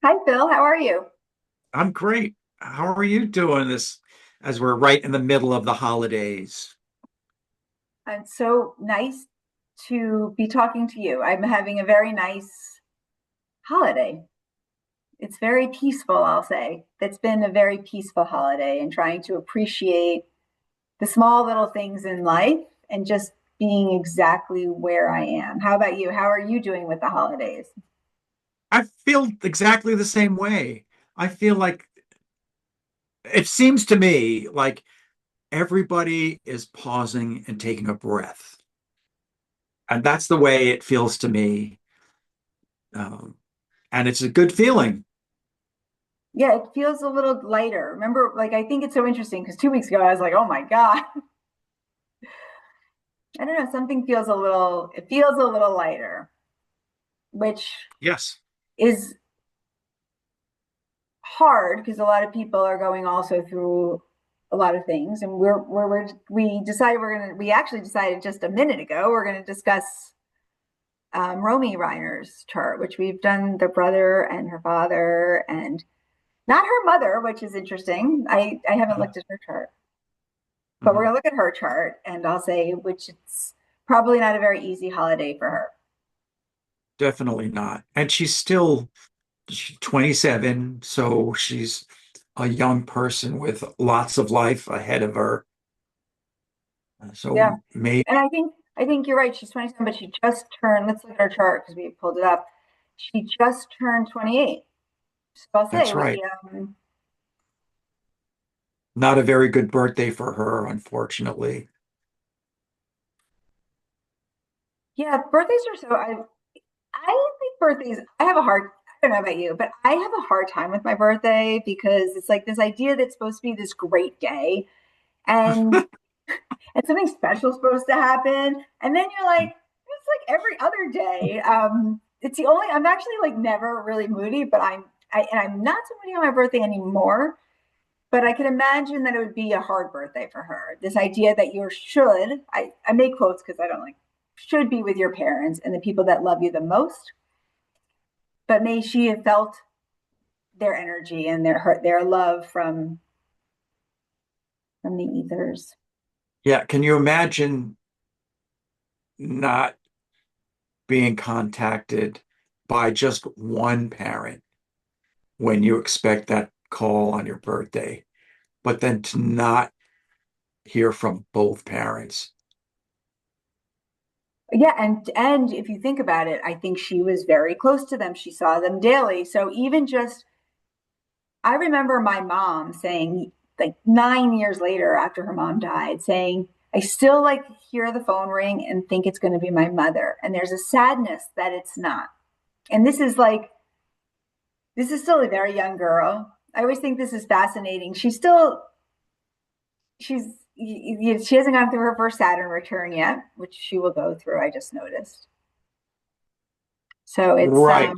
Hi, Phil. How are you? I'm great. How are you doing this as we're right in the middle of the holidays? It's so nice to be talking to you. I'm having a very nice holiday. It's very peaceful, I'll say. It's been a very peaceful holiday and trying to appreciate the small little things in life and just being exactly where I am. How about you? How are you doing with the holidays? I feel exactly the same way. I feel like it seems to me like everybody is pausing and taking a breath. And that's the way it feels to me. Um, and it's a good feeling. Yeah, it feels a little lighter. Remember, like, I think it's so interesting because 2 weeks ago I was like, oh my God. I don't know, something feels it feels a little lighter, which Yes. is hard because a lot of people are going also through a lot of things, and we actually decided just a minute ago we're going to discuss Romy Reiner's chart, which we've done the brother and her father and not her mother, which is interesting. I haven't looked at her chart, but we're Mhm. going to look at her chart, and I'll say which it's probably not a very easy holiday for her. Definitely not. And she's 27, so she's a young person with lots of life ahead of her. Yeah, So maybe and I think you're right. She's 27, but she just turned. Let's look at her chart because we pulled it up. She just turned 28. So I'll say that's right. um, Not a very good birthday for her, unfortunately. yeah, birthdays are so I think birthdays. I have a hard. I don't know about you, but I have a hard time with my birthday because it's like this idea that's supposed to be this great day, and and something special is supposed to happen, and then you're like, it's like every other day. It's the only. I'm actually like never really moody, but I'm not so moody on my birthday anymore. But I can imagine that it would be a hard birthday for her. This idea that you should, I make quotes because I don't like, should be with your parents and the people that love you the most. But may she have felt their energy and their love from the ethers. Yeah, can you imagine not being contacted by just one parent when you expect that call on your birthday, but then to not hear from both parents? Yeah, and if you think about it, I think she was very close to them. She saw them daily. So even just I remember my mom saying, like 9 years later after her mom died, saying, I still like hear the phone ring and think it's going to be my mother. And there's a sadness that it's not. And this is still a very young girl. I always think this is fascinating. She's, she hasn't gone through her first Saturn return yet, which she will go through. I just noticed. So Right.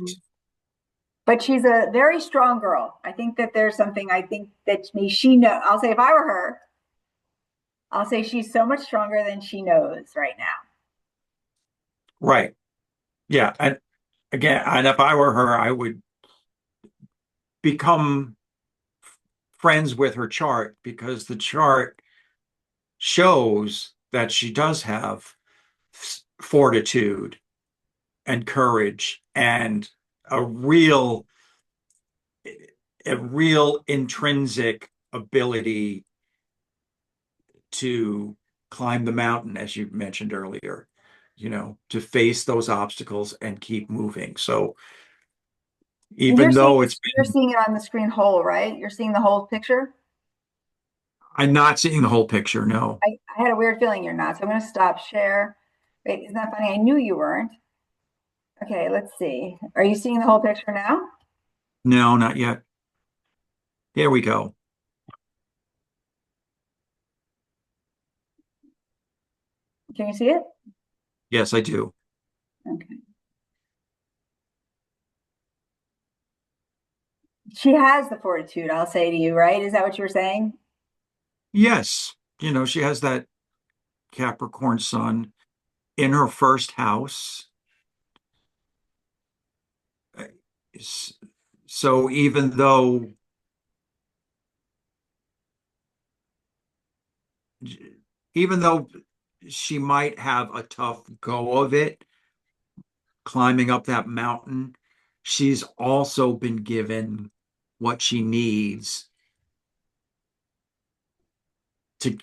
but she's a very strong girl. I think that there's something I think that me, she know. I'll say if I were her, I'll say she's so much stronger than she knows right now. Right. Yeah. And again, and if I were her, I would become friends with her chart because the chart shows that she does have fortitude and courage and a real a real intrinsic ability to climb the mountain, as you mentioned earlier, to face those obstacles and keep moving. So And even though you're seeing it on the screen whole, right? You're seeing the whole picture. I'm not seeing the whole picture, no. I had a weird feeling you're not. So I'm going to stop share. Wait, isn't that funny? I knew you weren't. Okay, let's see. Are you seeing the whole picture now? No, not yet. There we go. Can you see it? Yes, I do. Okay. She has the fortitude, I'll say to you, right? Is that what you were saying? Yes, she has that Capricorn Sun in her first house. So even though she might have a tough go of it climbing up that mountain, she's also been given what she needs to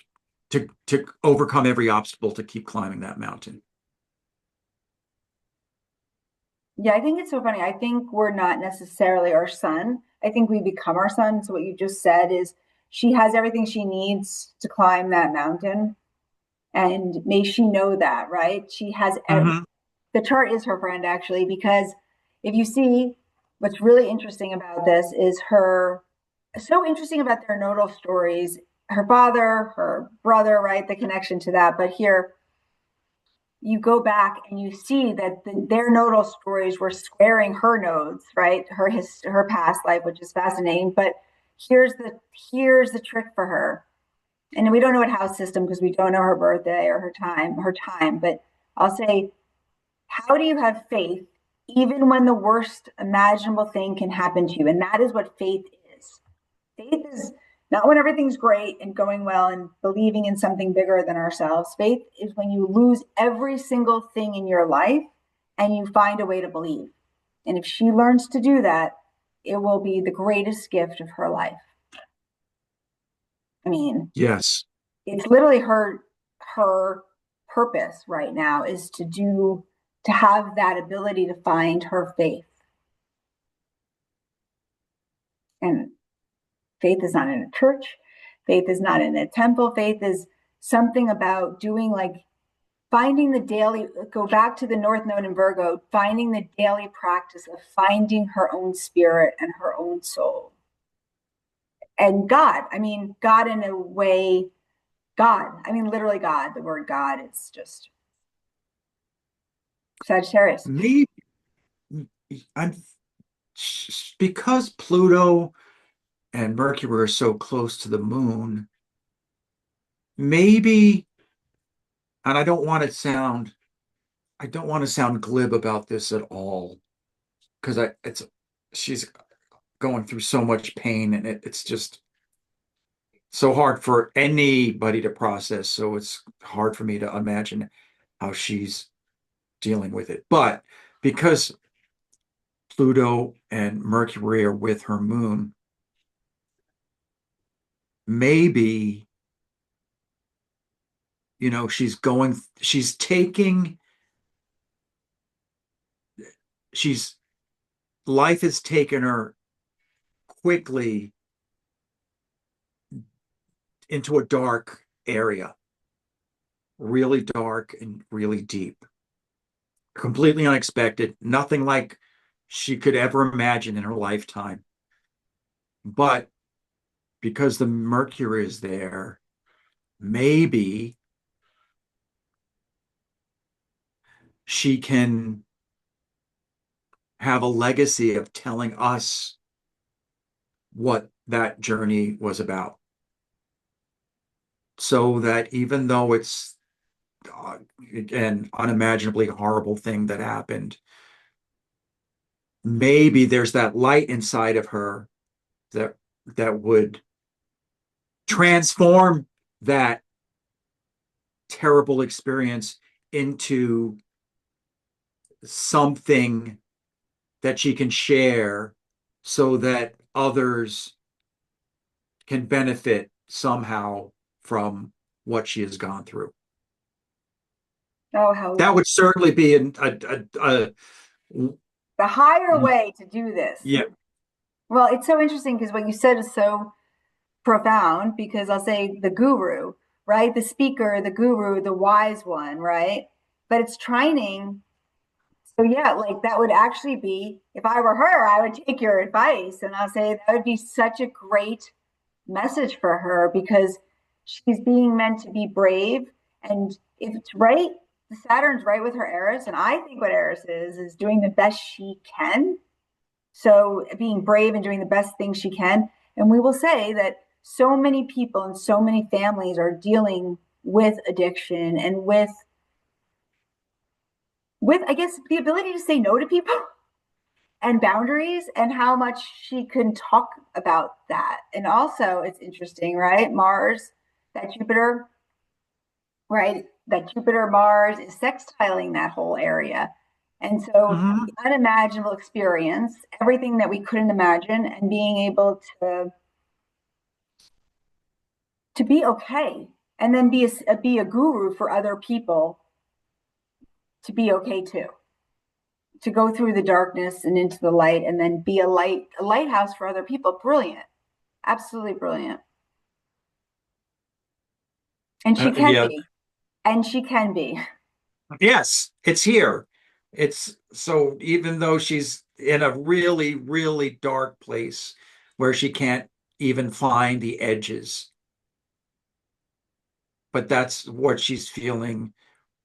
to overcome every obstacle to keep climbing that mountain. Yeah, I think it's so funny. I think we're not necessarily our sun. I think we become our sun. So what you just said is she has everything she needs to climb that mountain. And may she know that, right? She has Hmm. the chart is her friend actually, because if you see what's really interesting about this is her so interesting about their nodal stories, her father, her brother, right? The connection to that. But here you go back and you see that their nodal stories were squaring her nodes, right? Her past life, which is fascinating. But here's the trick for her, and we don't know what house system because we don't know her birthday or her time. But I'll say, how do you have faith even when the worst imaginable thing can happen to you? And that is what faith is. Faith is not when everything's great and going well and believing in something bigger than ourselves. Faith is when you lose every single thing in your life and you find a way to believe. And if she learns to do that, it will be the greatest gift of her life. I mean, Yes. it's literally her purpose right now is to have that ability to find her faith. And faith is not in a church. Faith is not in a temple. Faith is something about doing like finding the daily, go back to the North Node in Virgo, finding the daily practice of finding her own spirit and her own soul. And God, I mean, God in a way, God, I mean, literally God, the word God, it's just Sagittarius. Maybe I'm because Pluto and Mercury are so close to the moon, maybe, and I don't want to sound glib about this at all, because she's going through so much pain and it's just so hard for anybody to process. So it's hard for me to imagine how she's dealing with it. But because Pluto and Mercury are with her moon, maybe, she's taking, she's, life has taken her quickly into a dark area, really dark and really deep, completely unexpected, nothing like she could ever imagine in her lifetime. But because the Mercury is there, maybe she can have a legacy of telling us what that journey was about. So that even though it's, an unimaginably horrible thing that happened, maybe there's that light inside of her that would transform that terrible experience into something that she can share so that others can benefit somehow from what she has gone through. Oh, how That lovely. would certainly be The higher way to do this. yeah. Well, it's so interesting because what you said is so profound because I'll say the guru, right? The speaker, the guru, the wise one, right? But it's training. So yeah, like that would actually be, if I were her, I would take your advice and I'll say that would be such a great message for her because she's being meant to be brave. And if it's right, the Saturn's right with her Eris. And I think what Eris is doing the best she can. So being brave and doing the best things she can. And we will say that so many people and so many families are dealing with addiction and with I guess the ability to say no to people and boundaries and how much she can talk about that. And also, it's interesting, right? Mars, that Jupiter, right? That Jupiter Mars is sextiling that whole area. And so, Hmm. the unimaginable experience, everything that we couldn't imagine, and being able to be okay, and then be a guru for other people to be okay too, to go through the darkness and into the light, and then be a lighthouse for other people. Brilliant, absolutely brilliant. And she can Yeah. be, and she can be. Yes, it's here. It's so even though she's in a really, really dark place where she can't even find the edges, but that's what she's feeling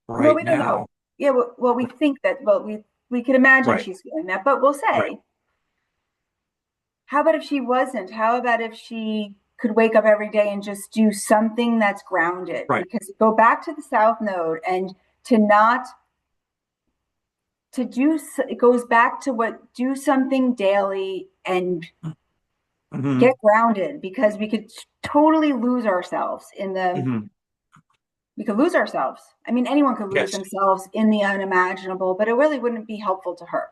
Well, right we don't know. now. Yeah, well, we think that. Well, we could imagine Right, she's feeling that, but we'll right, say, how about if she wasn't? How about if she could wake up every day and just do something that's grounded? right. Because go back to the South Node and to not to do it goes back to what do something daily and Hmm. get grounded, because we could totally lose ourselves in the Hmm. we could lose ourselves. I mean, anyone could lose Yes, themselves in the unimaginable, but it really wouldn't be helpful to her.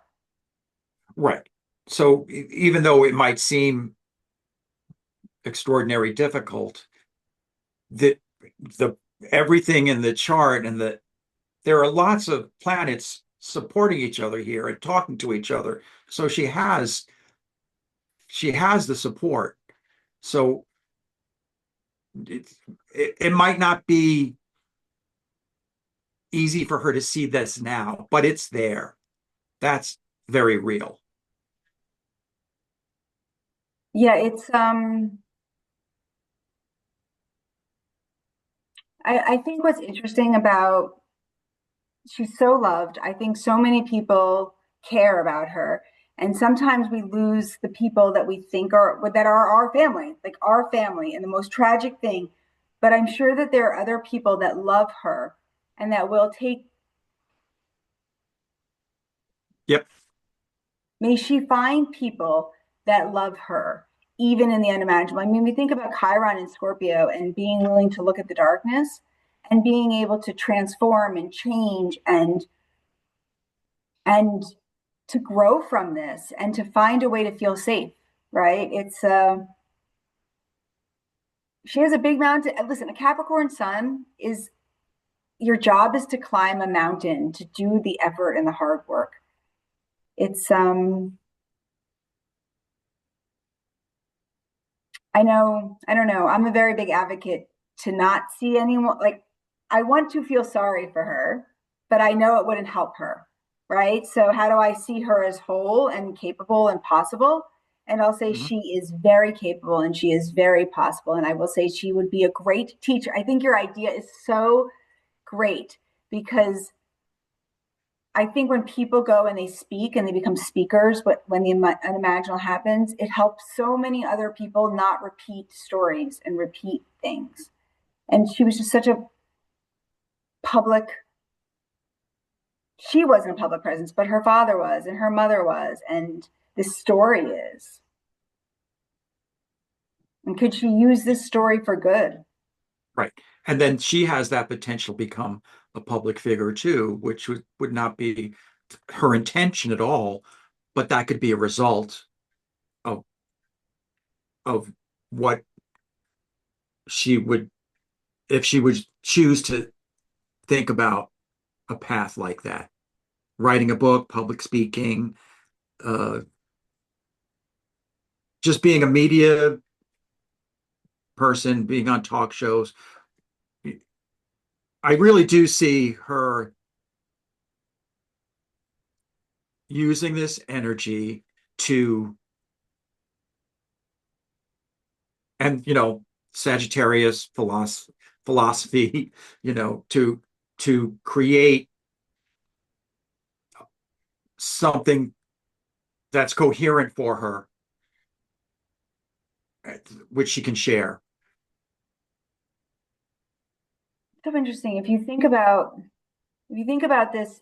right. So even though it might seem extraordinary difficult, the the everything in the chart and there are lots of planets supporting each other here and talking to each other. So she has the support. So it, it might not be easy for her to see this now, but it's there. That's very real. Yeah, it's I think what's interesting about she's so loved. I think so many people care about her. And sometimes we lose the people that we think are that are our family, like our family, and the most tragic thing. But I'm sure that there are other people that love her and that will take, Yep. may she find people that love her, even in the unimaginable. I mean, we think about Chiron and Scorpio and being willing to look at the darkness and being able to transform and change and to grow from this and to find a way to feel safe, right? It's she has a big mountain. Listen, a Capricorn Sun is your job is to climb a mountain, to do the effort and the hard work. It's I know, I don't know. I'm a very big advocate to not see anyone like I want to feel sorry for her, but I know it wouldn't help her, right? So how do I see her as whole and capable and possible? And I'll say Mhm. she is very capable and she is very possible. And I will say she would be a great teacher. I think your idea is so great because I think when people go and they speak and they become speakers, but when the unimaginable happens, it helps so many other people not repeat stories and repeat things. And she was just such a public, she wasn't a public presence, but her father was, and her mother was, and this story is. And could she use this story for good? Right. And then she has that potential to become a public figure too, which would not be her intention at all, but that could be a result of of what she would if she would choose to think about a path like that. Writing a book, public speaking, uh, just being a media person, being on talk shows. I really do see her using this energy to, and Sagittarius philosophy, to create something that's coherent for her, which she can share. So interesting. If you think about this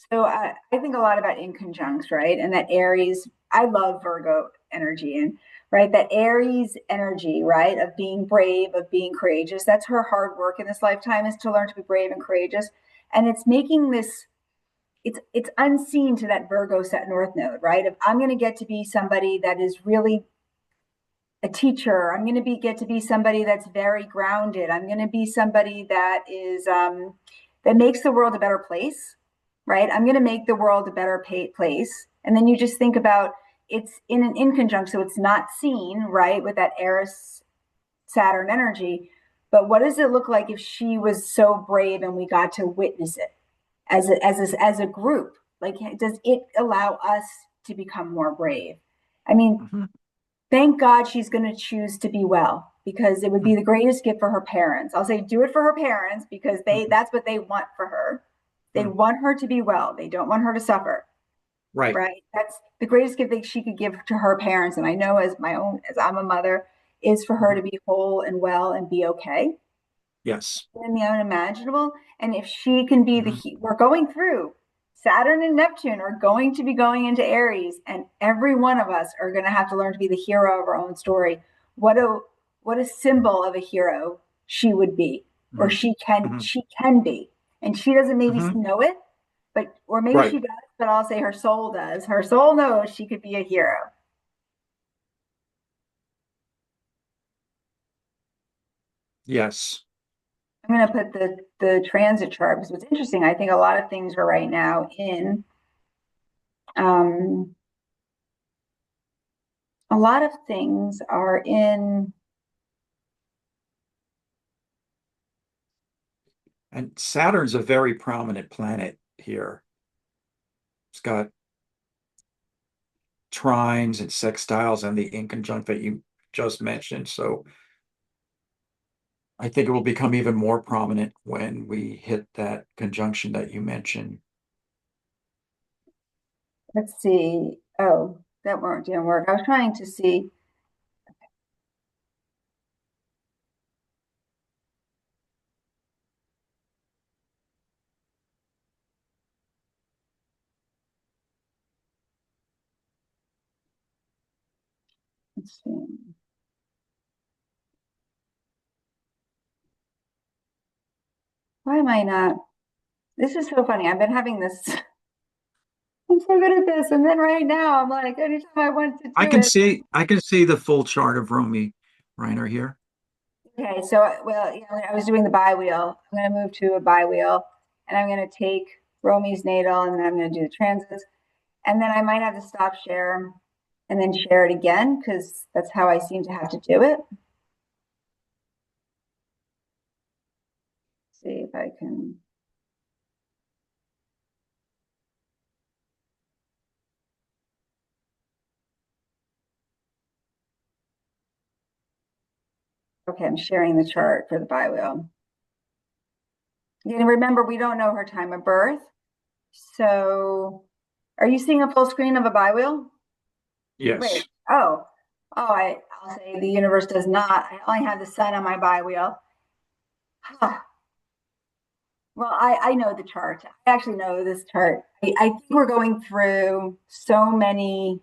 So I think a lot about in conjuncts, right? And that Aries, I love Virgo energy and right, that Aries energy, right, of being brave, of being courageous. That's her hard work in this lifetime is to learn to be brave and courageous. And it's making this, it's unseen to that Virgo set north node, right? If I'm going to get to be somebody that is really a teacher, I'm going to be get to be somebody that's very grounded. I'm going to be somebody that is that makes the world a better place, right? I'm going to make the world a better place. And then you just think about it's in an in conjunct, so it's not seen, right, with that Eris Saturn energy. But what does it look like if she was so brave and we got to witness it as a group? Like, does it allow us to become more brave? I mean, Mhm. thank God she's going to choose to be well because it would be the greatest gift for her parents. I'll say do it for her parents because Mhm. that's what they want for her. They Mhm. want her to be well. They don't want her to suffer, Right. right? That's the greatest gift that she could give to her parents. And I know as my own, as I'm a mother, is for her to Mhm. be whole and well and be okay Yes. in the unimaginable. And if she can be Mhm. we're going through Saturn and Neptune are going to be going into Aries, and every one of us are going to have to learn to be the hero of our own story. What a what a symbol of a hero she would be, or Mhm. Mhm. she can be, and she doesn't maybe Mhm. know it, but or maybe she Right. does, but I'll say her soul does. Her soul knows she could be a hero. Yes. I'm going to put the transit chart because what's interesting, I think a lot of things are right now in um, a lot of things are in And Saturn's a very prominent planet here. It's got trines and sextiles and the inconjunct that you just mentioned. So I think it will become even more prominent when we hit that conjunction that you mentioned. let's see. Oh, didn't work. I was trying to see. Let's see. Why am I not? This is so funny. I've been having this. I'm so good at this, and then right now I'm like, anytime I want to do it. I can see the full chart of Romy Reiner here. Okay, so well, you know, I was doing the bi-wheel. I'm going to move to a bi-wheel, and I'm going to take Romy's natal, and then I'm going to do the transits, and then I might have to stop share, and then share it again because that's how I seem to have to do it. See if I can. Okay, I'm sharing the chart for the bi-wheel. And remember, we don't know her time of birth. So are you seeing a full screen of a bi-wheel? Wait, Yes. I'll say the universe does not. I only have the sun on my bi-wheel. Well, I know the chart. I actually know this chart. I think we're going through so many.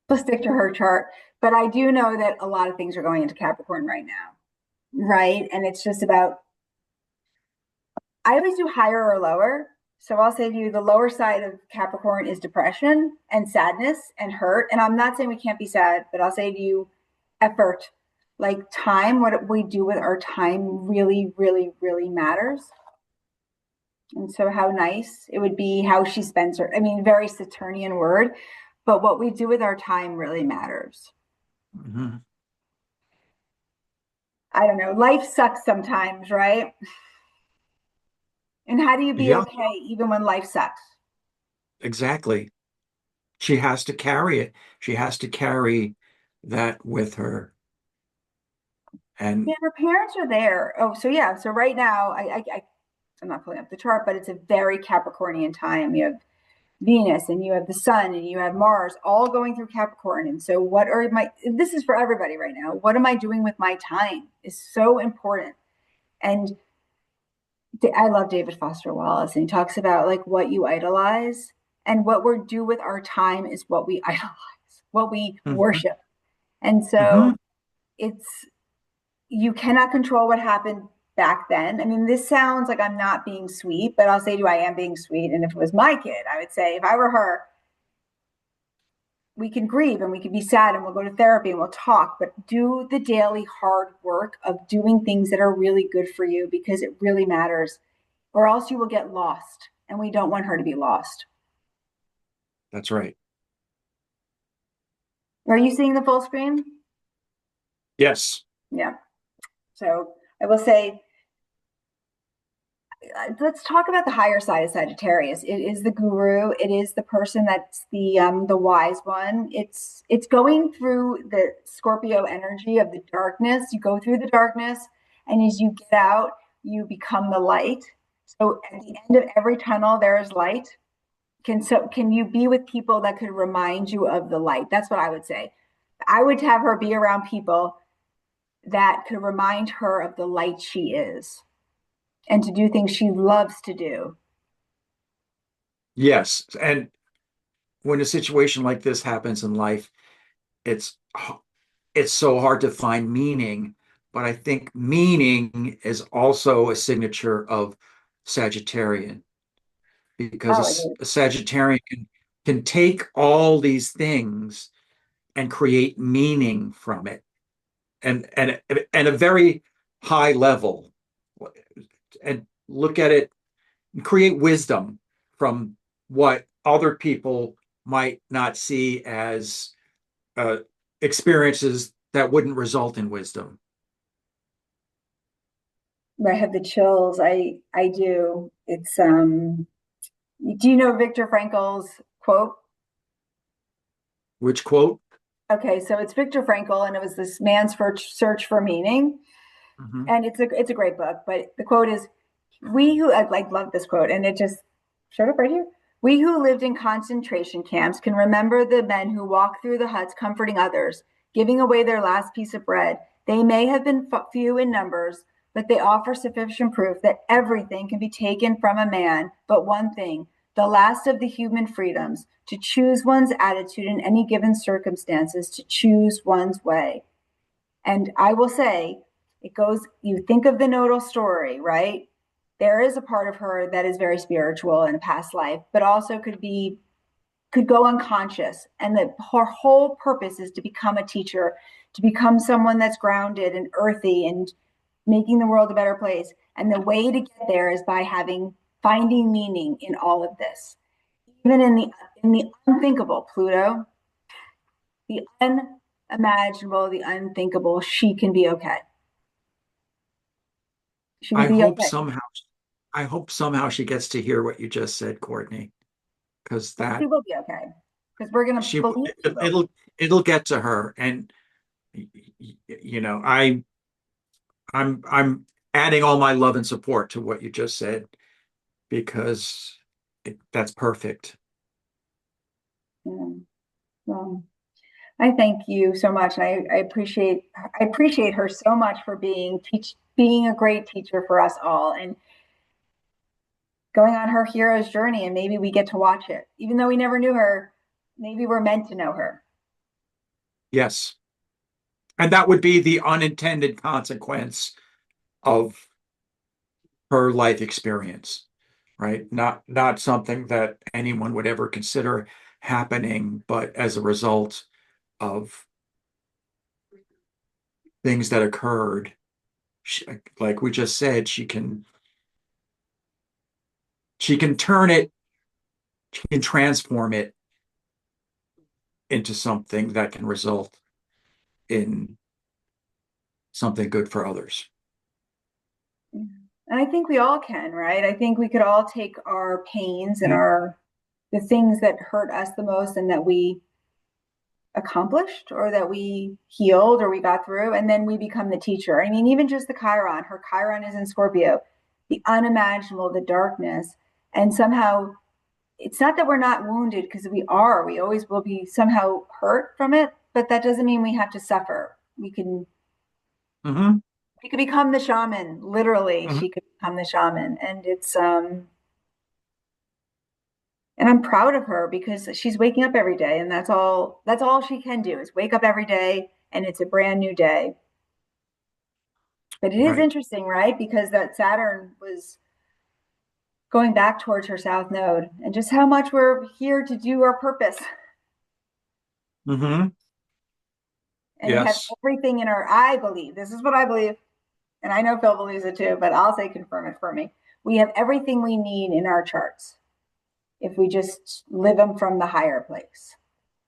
Let's stick to her chart. But I do know that a lot of things are going into Capricorn right now. Right. And it's just about I always do higher or lower. So I'll say to you, the lower side of Capricorn is depression and sadness and hurt. And I'm not saying we can't be sad, but I'll say to you, effort, like time, what we do with our time really, really, really matters. And so how nice it would be how she spends her, I mean, very Saturnian word, but what we do with our time really matters. Mhm. I don't know. Life sucks sometimes, right? And how do you be Yeah, okay even when life sucks? exactly. She has to carry it. She has to carry that with her. Yeah, And her parents are there. Oh, so yeah. So right now, I'm not pulling up the chart, but it's a very Capricornian time. You have Venus and you have the Sun and you have Mars all going through Capricorn. And so, what are my? This is for everybody right now. What am I doing with my time? Is so important. And I love David Foster Wallace, and he talks about like what you idolize and what we do with our time is what we idolize, what we Hmm. worship. And Hmm. so it's, you cannot control what happened back then. I mean, this sounds like I'm not being sweet, but I'll say to you, I am being sweet. And if it was my kid, I would say, if I were her, we can grieve and we can be sad and we'll go to therapy and we'll talk, but do the daily hard work of doing things that are really good for you because it really matters, or else you will get lost. And we don't want her to be lost. That's right. Are you seeing the full screen? Yes. Yeah. So I will say, let's talk about the higher side of Sagittarius. It is the guru. It is the person that's the wise one. It's going through the Scorpio energy of the darkness. You go through the darkness, and as you get out, you become the light. So at the end of every tunnel, there is light. Can you be with people that could remind you of the light? That's what I would say. I would have her be around people that could remind her of the light she is and to do things she loves to do. Yes. And when a situation like this happens in life, it's it's so hard to find meaning, but I think meaning is also a signature of Sagittarian Oh, it because is. a Sagittarian can take all these things and create meaning from it and a very high level and look at it and create wisdom from what other people might not see as uh, experiences that wouldn't result in wisdom. I have the chills. I do. It's do you know Viktor Frankl's quote? Which quote? Okay, so it's Viktor Frankl, and it was this man's first search for meaning, Mhm. and it's a great book. But the quote is, "We who I like love this quote, and it just showed up right here. We who lived in concentration camps can remember the men who walked through the huts, comforting others, giving away their last piece of bread. They may have been few in numbers, but they offer sufficient proof that everything can be taken from a man, but one thing, the last of the human freedoms, to choose one's attitude in any given circumstances, to choose one's way." And I will say, it goes, you think of the nodal story, right? There is a part of her that is very spiritual in a past life, but also could go unconscious. And that her whole purpose is to become a teacher, to become someone that's grounded and earthy and making the world a better place. And the way to get there is by finding meaning in all of this. Even in the unthinkable, Pluto, the unimaginable, the unthinkable, she can be okay. She will I be hope okay. somehow, I hope somehow she gets to hear what you just said, Courtney, because She that will be okay because we're going to she believe she will. it'll get to her, and you know, I'm adding all my love and support to what you just said because that's perfect. Yeah. Well, I thank you so much, and I appreciate her so much for being a great teacher for us all, and going on her hero's journey. And maybe we get to watch it, even though we never knew her. Maybe we're meant to know her. Yes. And that would be the unintended consequence of her life experience, right? Not something that anyone would ever consider happening, but as a result of things that occurred, she, like we just said, she can turn it, she can transform it into something that can result in something good for others. And I think we all can, right? I think we could all take our pains and Mhm. our the things that hurt us the most and that we accomplished or that we healed or we got through, and then we become the teacher. I mean, even just the Chiron, her Chiron is in Scorpio, the unimaginable, the darkness. And somehow it's not that we're not wounded because we always will be somehow hurt from it, but that doesn't mean we have to suffer. We could become the shaman, literally. Mhm. She could become the shaman. And and I'm proud of her because she's waking up every day, and that's all she can do is wake up every day, and it's a brand new day. But it is Right. interesting, right? Because that Saturn was going back towards her south node, and just how much we're here to do our purpose. Hmm. And we have Yes. everything in our, I believe, this is what I believe, and I know Phil believes it too, but I'll say confirm it for me. We have everything we need in our charts if we just live them from the higher place.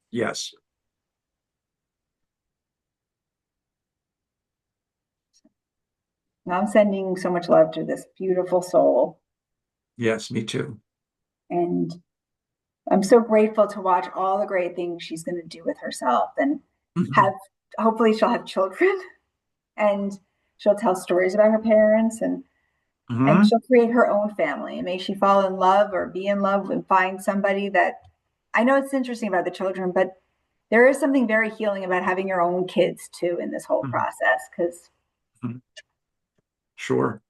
Yes. Now I'm sending so much love to this beautiful soul. Yes. Me too. And I'm so grateful to watch all the great things she's going to do with herself and Hmm. have, hopefully, she'll have children and she'll tell stories about her parents and Hmm. she'll create her own family. And may she fall in love or be in love and find somebody that I know it's interesting about the children, but there is something very healing about having your own kids too in this whole Hmm. process because Sure.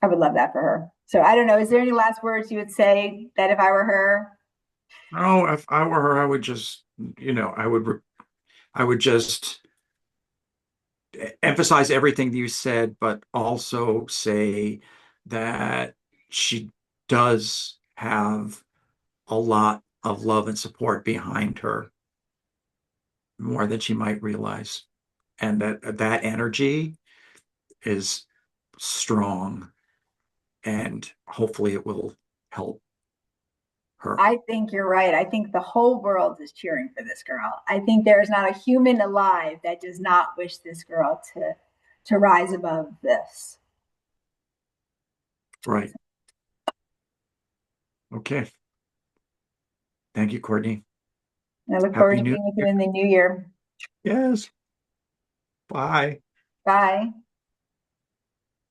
I would love that for her. So I don't know. Is there any last words you would say that if I were her? Oh, if I were her, I would just, I would just emphasize everything that you said, but also say that she does have a lot of love and support behind her, more than she might realize. And that energy is strong, and hopefully it will help her. I think you're right. I think the whole world is cheering for this girl. I think there is not a human alive that does not wish this girl to rise above this. Right. Okay. Thank you, Courtney. And I look forward Happy to New being with you Year. in the new year. Yes. Bye. Bye.